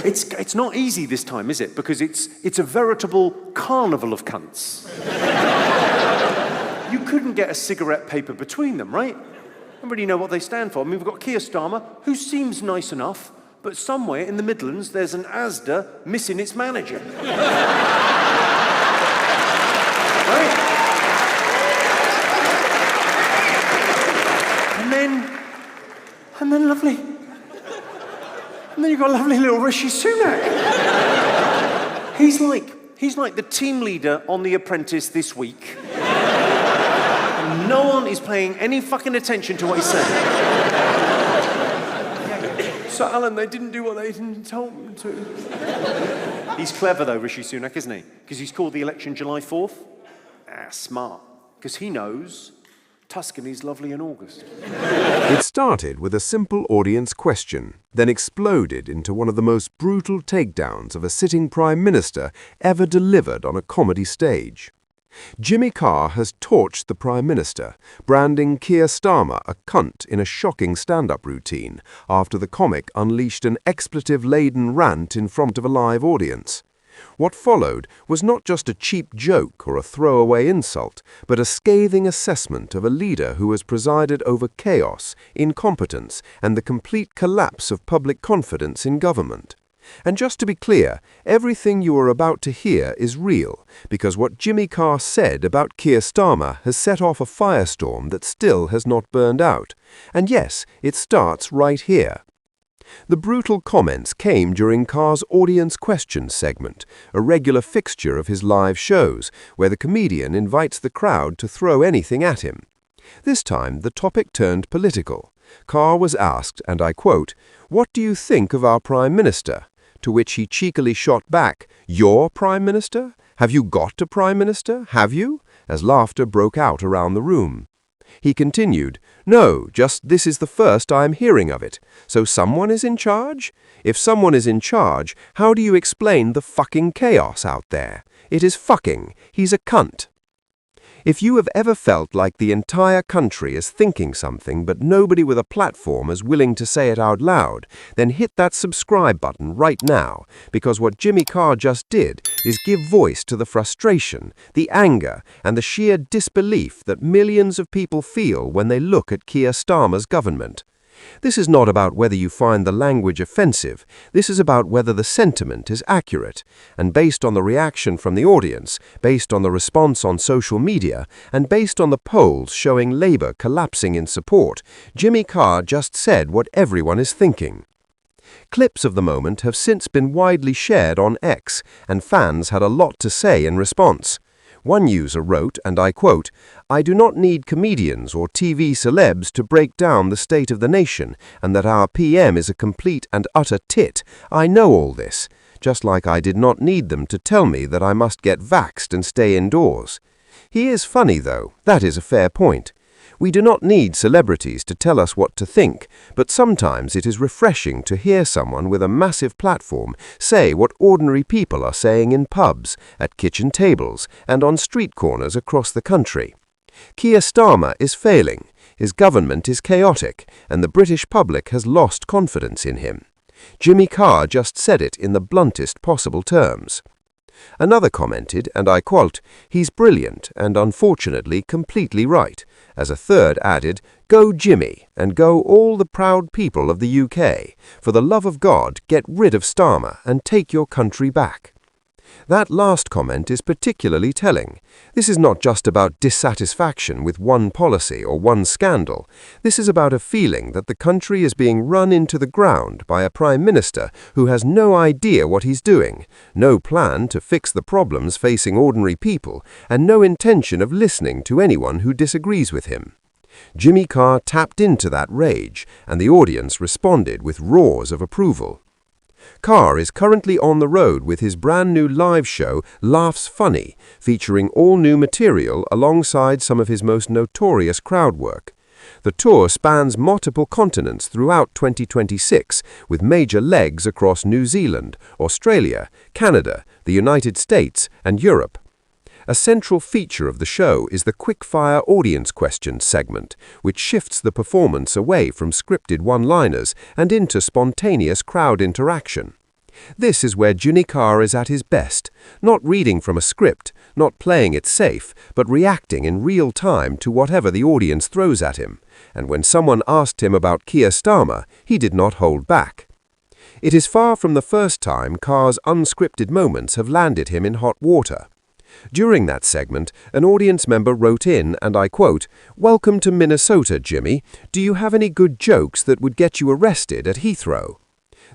It's not easy this time, is it? Because it's a veritable carnival of cunts. You couldn't get a cigarette paper between them, right? I don't really know what they stand for. I mean, we've got Keir Starmer, who seems nice enough, but somewhere in the Midlands there's an Asda missing its manager. Right? And then lovely. And then you've got lovely little Rishi Sunak. He's like the team leader on The Apprentice this week. And no one is paying any fucking attention to what he's saying. So, Alan, they didn't do what they told them to. He's clever, though, Rishi Sunak, isn't he? Because he's called the election July 4th. Smart. Because he knows Tuscany's lovely in August. It started with a simple audience question, then exploded into one of the most brutal takedowns of a sitting Prime Minister ever delivered on a comedy stage. Jimmy Carr has torched the Prime Minister, branding Keir Starmer a cunt in a shocking stand-up routine after the comic unleashed an expletive-laden rant in front of a live audience. What followed was not just a cheap joke or a throwaway insult, but a scathing assessment of a leader who has presided over chaos, incompetence, and the complete collapse of public confidence in government. And just to be clear, everything you are about to hear is real, because what Jimmy Carr said about Keir Starmer has set off a firestorm that still has not burned out. And yes, it starts right here. The brutal comments came during Carr's audience questions segment, a regular fixture of his live shows, where the comedian invites the crowd to throw anything at him. This time, the topic turned political. Carr was asked, and I quote, "What do you think of our Prime Minister?" To which he cheekily shot back, "Your Prime Minister? Have you got a Prime Minister? Have you?" as laughter broke out around the room. He continued, "No, just this is the first I am hearing of it. So someone is in charge? If someone is in charge, how do you explain the fucking chaos out there? It is fucking. He's a cunt." If you have ever felt like the entire country is thinking something but nobody with a platform is willing to say it out loud, then hit that subscribe button right now, because what Jimmy Carr just did is give voice to the frustration, the anger, and the sheer disbelief that millions of people feel when they look at Keir Starmer's government. This is not about whether you find the language offensive, this is about whether the sentiment is accurate, and based on the reaction from the audience, based on the response on social media, and based on the polls showing Labour collapsing in support, Jimmy Carr just said what everyone is thinking. Clips of the moment have since been widely shared on X, and fans had a lot to say in response. One user wrote, and I quote, "I do not need comedians or TV celebs to break down the state of the nation and that our PM is a complete and utter tit. I know all this, just like I did not need them to tell me that I must get vaxxed and stay indoors." He is funny, though. That is a fair point. We do not need celebrities to tell us what to think, but sometimes it is refreshing to hear someone with a massive platform say what ordinary people are saying in pubs, at kitchen tables, and on street corners across the country. Keir Starmer is failing, his government is chaotic, and the British public has lost confidence in him. Jimmy Carr just said it in the bluntest possible terms. Another commented, and I quote, "He's brilliant and unfortunately completely right," as a third added, "Go Jimmy, and go all the proud people of the UK. For the love of God, get rid of Starmer and take your country back." That last comment is particularly telling. This is not just about dissatisfaction with one policy or one scandal. This is about a feeling that the country is being run into the ground by a Prime Minister who has no idea what he's doing, no plan to fix the problems facing ordinary people, and no intention of listening to anyone who disagrees with him. Jimmy Carr tapped into that rage, and the audience responded with roars of approval. Carr is currently on the road with his brand new live show, Laughs Funny, featuring all new material alongside some of his most notorious crowd work. The tour spans multiple continents throughout 2026, with major legs across New Zealand, Australia, Canada, the United States, and Europe. A central feature of the show is the quick-fire audience questions segment, which shifts the performance away from scripted one-liners and into spontaneous crowd interaction. This is where Jimmy Carr is at his best, not reading from a script, not playing it safe, but reacting in real time to whatever the audience throws at him. And when someone asked him about Keir Starmer, he did not hold back. It is far from the first time Carr's unscripted moments have landed him in hot water. During that segment, an audience member wrote in, and I quote, "Welcome to Minnesota, Jimmy. Do you have any good jokes that would get you arrested at Heathrow?"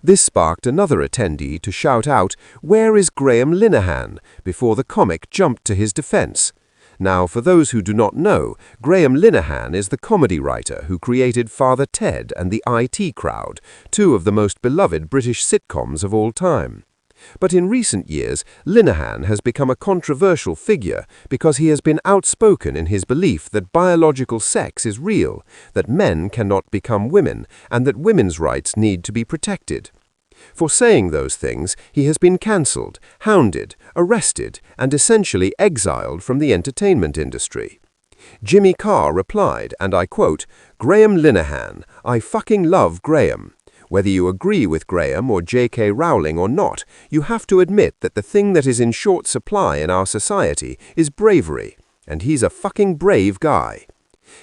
This sparked another attendee to shout out, "Where is Graham Linehan?" before the comic jumped to his defense. Now, for those who do not know, Graham Linehan is the comedy writer who created Father Ted and the IT Crowd, two of the most beloved British sitcoms of all time. But in recent years, Linehan has become a controversial figure because he has been outspoken in his belief that biological sex is real, that men cannot become women, and that women's rights need to be protected. For saying those things, he has been cancelled, hounded, arrested, and essentially exiled from the entertainment industry. Jimmy Carr replied, and I quote, "Graham Linehan, I fucking love Graham. Whether you agree with Graham or J.K. Rowling or not, you have to admit that the thing that is in short supply in our society is bravery, and he's a fucking brave guy.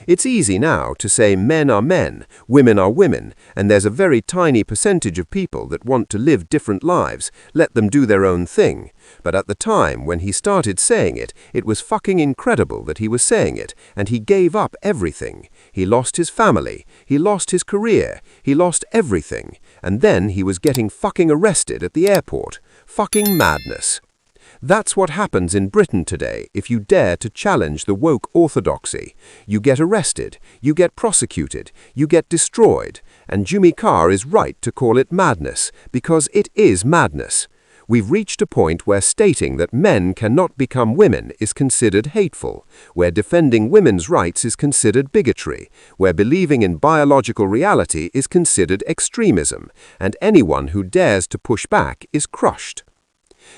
It's easy now to say men are men, women are women, and there's a very tiny percentage of people that want to live different lives, let them do their own thing. But at the time when he started saying it, it was fucking incredible that he was saying it, and he gave up everything. He lost his family, he lost his career, he lost everything, and then he was getting fucking arrested at the airport. Fucking madness. That's what happens in Britain today if you dare to challenge the woke orthodoxy. You get arrested, you get prosecuted, you get destroyed, and Jimmy Carr is right to call it madness, because it is madness. We've reached a point where stating that men cannot become women is considered hateful, where defending women's rights is considered bigotry, where believing in biological reality is considered extremism, and anyone who dares to push back is crushed.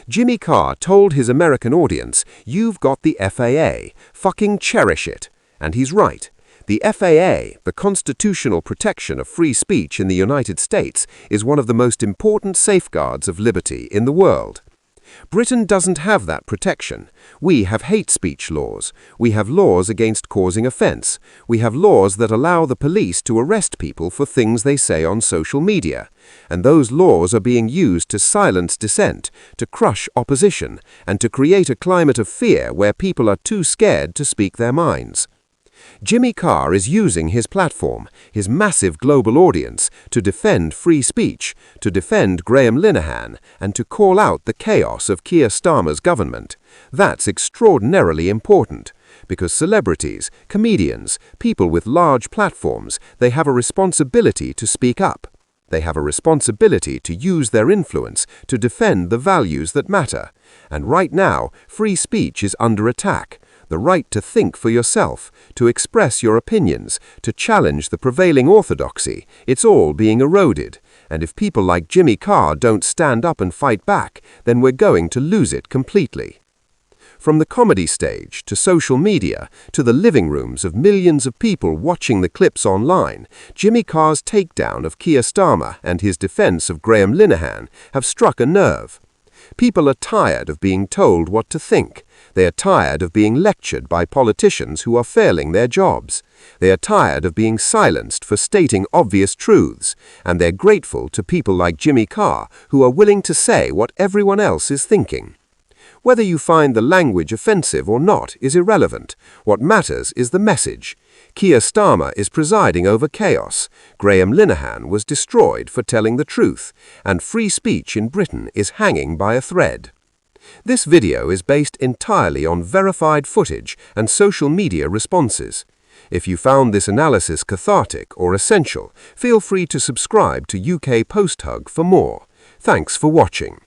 Jimmy Carr told his American audience, "You've got the FAA, fucking cherish it." And he's right. The FAA, the constitutional protection of free speech in the United States, is one of the most important safeguards of liberty in the world. Britain doesn't have that protection. We have hate speech laws. We have laws against causing offense. We have laws that allow the police to arrest people for things they say on social media. And those laws are being used to silence dissent, to crush opposition, and to create a climate of fear where people are too scared to speak their minds. Jimmy Carr is using his platform, his massive global audience, to defend free speech, to defend Graham Linehan, and to call out the chaos of Keir Starmer's government. That's extraordinarily important, because celebrities, comedians, people with large platforms, they have a responsibility to speak up. They have a responsibility to use their influence to defend the values that matter. And right now, free speech is under attack. The right to think for yourself, to express your opinions, to challenge the prevailing orthodoxy, it's all being eroded. And if people like Jimmy Carr don't stand up and fight back, then we're going to lose it completely. From the comedy stage, to social media, to the living rooms of millions of people watching the clips online, Jimmy Carr's takedown of Keir Starmer and his defense of Graham Linehan have struck a nerve. People are tired of being told what to think. They are tired of being lectured by politicians who are failing their jobs. They are tired of being silenced for stating obvious truths, and they're grateful to people like Jimmy Carr who are willing to say what everyone else is thinking. Whether you find the language offensive or not is irrelevant. What matters is the message. Keir Starmer is presiding over chaos. Graham Linehan was destroyed for telling the truth, and free speech in Britain is hanging by a thread. This video is based entirely on verified footage and social media responses. If you found this analysis cathartic or essential, feel free to subscribe to UK Post Hug for more. Thanks for watching.